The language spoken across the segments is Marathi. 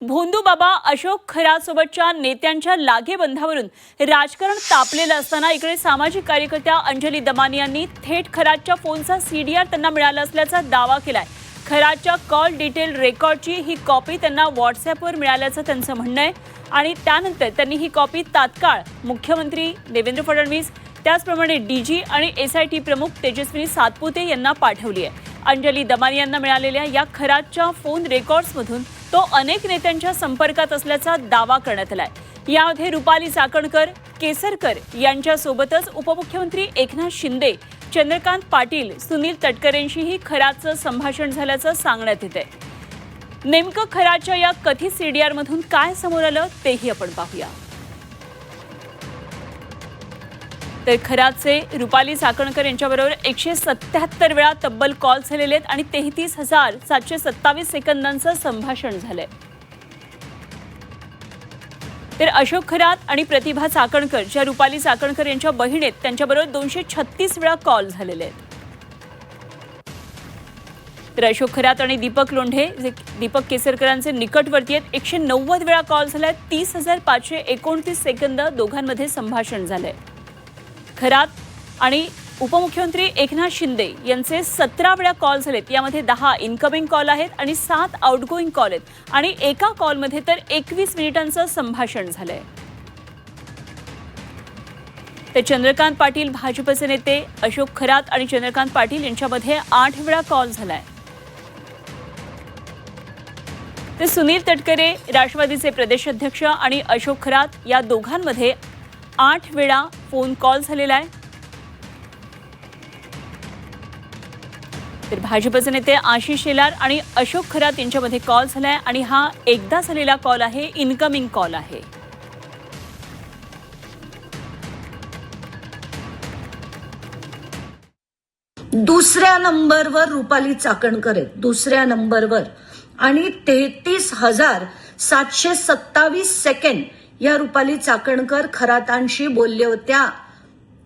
भोंदू बाबा अशोक खरासोबतच्या नेत्यांच्या लागेबंधावरून राजकारण तापलेलं असताना इकडे सामाजिक कार्यकर्त्या अंजली दमानी यांनी थेट खरातच्या फोनचा सीडीआर त्यांना मिळाला असल्याचा दावा केलाय। खरातच्या कॉल डिटेल रेकॉर्डची ही कॉपी त्यांना व्हॉट्सअॅपवर मिळाल्याचं त्यांचं म्हणणं आहे आणि त्यानंतर त्यांनी ही कॉपी तात्काळ मुख्यमंत्री देवेंद्र फडणवीस त्याचप्रमाणे डीजी आणि एसआयटी प्रमुख तेजस्विनी सातपुते यांना पाठवली आहे। अंजली दमानी यांना मिळालेल्या या खरातच्या फोन रेकॉर्ड्समधून तो अनेक नेत्यांच्या संपर्कात असल्याचा दावा करण्यात आलाय। यामध्ये रुपाली चाकणकर, केसरकर यांच्यासोबतच उपमुख्यमंत्री एकनाथ शिंदे, चंद्रकांत पाटील, सुनील तटकरेंशीही खरातचं संभाषण झाल्याचं सांगण्यात येतंय। नेमकं खरातच्या या कथित सीडीआर मधून काय समोर आलं तेही आपण पाहूया। तर खरातचे रुपाली चाकणकर यांच्याबरोबर 177 वेळा तब्बल कॉल झालेले आहेत आणि 33,727 सेकंदांचं संभाषण झालंय। तर अशोक खरात आणि प्रतिभा चाकणकर ज्या रुपाली चाकणकर यांच्या बहीण आहेत त्यांच्याबरोबर 236 वेळा कॉल झालेले आहेत। तर अशोक खरात आणि दीपक लोंढे जे दीपक केसरकरांचे निकटवर्ती आहेत 190 वेळा कॉल झालाय। 30,529 सेकंद दोघांमध्ये संभाषण झालंय। खरात आणि उपमुख्यमंत्री एकनाथ शिंदे यांचे 17 वेळा कॉल झालेत। यामध्ये 10 इनकमिंग कॉल आहेत आणि 7 आउटगोईंग कॉल आहेत आणि एका कॉलमध्ये तर 21 मिनिटांचं संभाषण झालंय। ते चंद्रकांत पाटील भाजपचे नेते अशोक खरात आणि चंद्रकांत पाटील यांच्यामध्ये 8 वेळा कॉल झालाय। ते सुनील तटकरे राष्ट्रवादीचे प्रदेशाध्यक्ष आणि अशोक खरात या दोघांमध्ये 8 वेळा फोन कॉल झालेला आहे। तर भाजपचे नेते आशिष शेलार आणि अशोक खरात यांच्यामध्ये कॉल झालाय आणि हा एकदा झालेला कॉल आहे, इनकमिंग कॉल आहे। दुसऱ्या नंबरवर रुपाली चाकणकर आहेत, दुसऱ्या नंबरवर, आणि 33,727 सेकंड या रुपाली चाकणकर खरातांशी बोलले होत्या।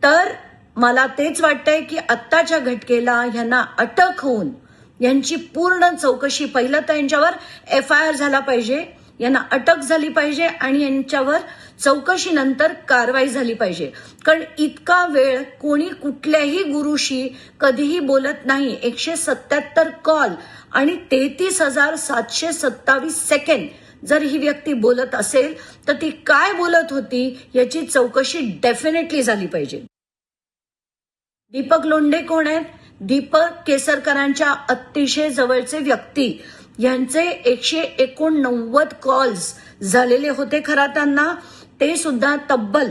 तर मला तेच वाटतंय की आत्ताच्या घटनेला ह्यांना अटक होऊन यांची पूर्ण चौकशी, पहिलं तर यांच्यावर FIR झाला पाहिजे, यांना अटक झाली पाहिजे आणि यांच्यावर चौकशीनंतर कारवाई झाली पाहिजे। कारण इतका वेळ कोणी कुठल्याही गुरुशी कधीही बोलत नाही। 177 कॉल आणि 33,727 सेकंड जर ही व्यक्ती बोलत असेल तर ती काय बोलत होती याची चौकशी डेफिनेटली झाली पाहिजे। दीपक लोंढे कोण आहेत? दीपक केसरकरांच्या अतिशय जवळचे व्यक्ती। यांचे 189 कॉल्स झालेले होते खरातांना, ते सुद्धा तब्बल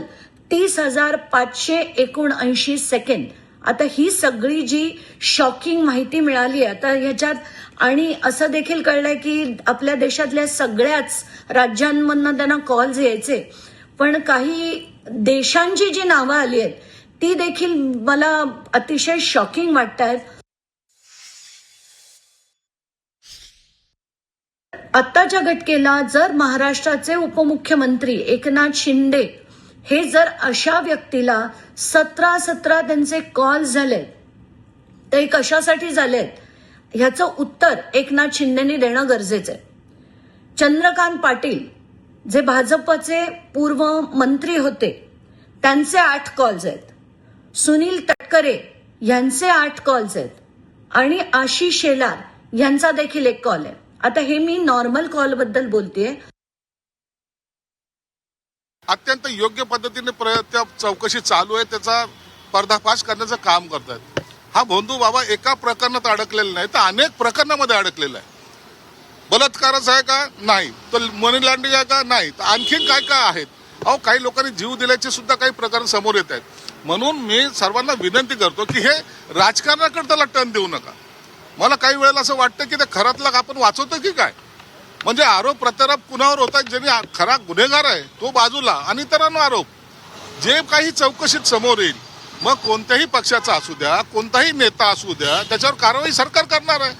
30,579 सेकंड। आता ही सगळी जी शॉकिंग माहिती मिळाली आहे आता ह्याच्यात, आणि असं देखील कळलंय की आपल्या देशातल्या सगळ्याच राज्यांमधनं त्यांना कॉल्स यायचे, पण काही देशांची जी नावं आली आहेत ती देखील मला अतिशय शॉकिंग वाटतायत। आत्ताच्या घटनेला जर महाराष्ट्राचे उपमुख्यमंत्री एकनाथ शिंदे हे जर अशा व्यक्तीला 17 त्यांचे कॉल झालेत तर हे कशासाठी झालेत ह्याचं उत्तर एकनाथ शिंदेनी देणं गरजेचं आहे। चंद्रकांत पाटील जे भाजपचे पूर्व मंत्री होते त्यांचे 8 कॉल्स आहेत, सुनील तटकरे यांचे 8 कॉल्स आहेत आणि आशिष शेलार यांचा देखील 1 कॉल आहे। आता हे मी नॉर्मल कॉल बद्दल बोलतेय। अत्यंत योग्य पद्धतीने चौकशी चालू आहे, त्याचा पर्दाफाश करण्याचं काम करतात। हा भोंदू बाबा एका प्रकरणात अडकलेला नाही तर अनेक प्रकरणामध्ये अडकलेला आहे। बलात्कारच आहे का? नाही। तर मनी लॉन्ड्रिंग आहे का? नाही। तर आणखीन काय काय आहेत? अहो, काही लोकांनी जीव दिल्याचे सुद्धा काही प्रकार समोर येत आहेत। म्हणून मी सर्वांना विनंती करतो की हे राजकारणाकडे त्याला टर्न देऊ नका। मला काही वेळेला असं वाटतं की ते खरातला आपण वाचवतो की काय, म्हणजे आरोप प्रत्यारोप कुणावर होतात, ज्यांनी खरा गुन्हेगार आहे तो बाजूला आणि इतरांना आरोप, जे काही चौकशीत समोर येईल मग कोणत्याही पक्षाचा असू द्या, कोणताही नेता असू द्या, त्याच्यावर कारवाई सरकार करणार आहे।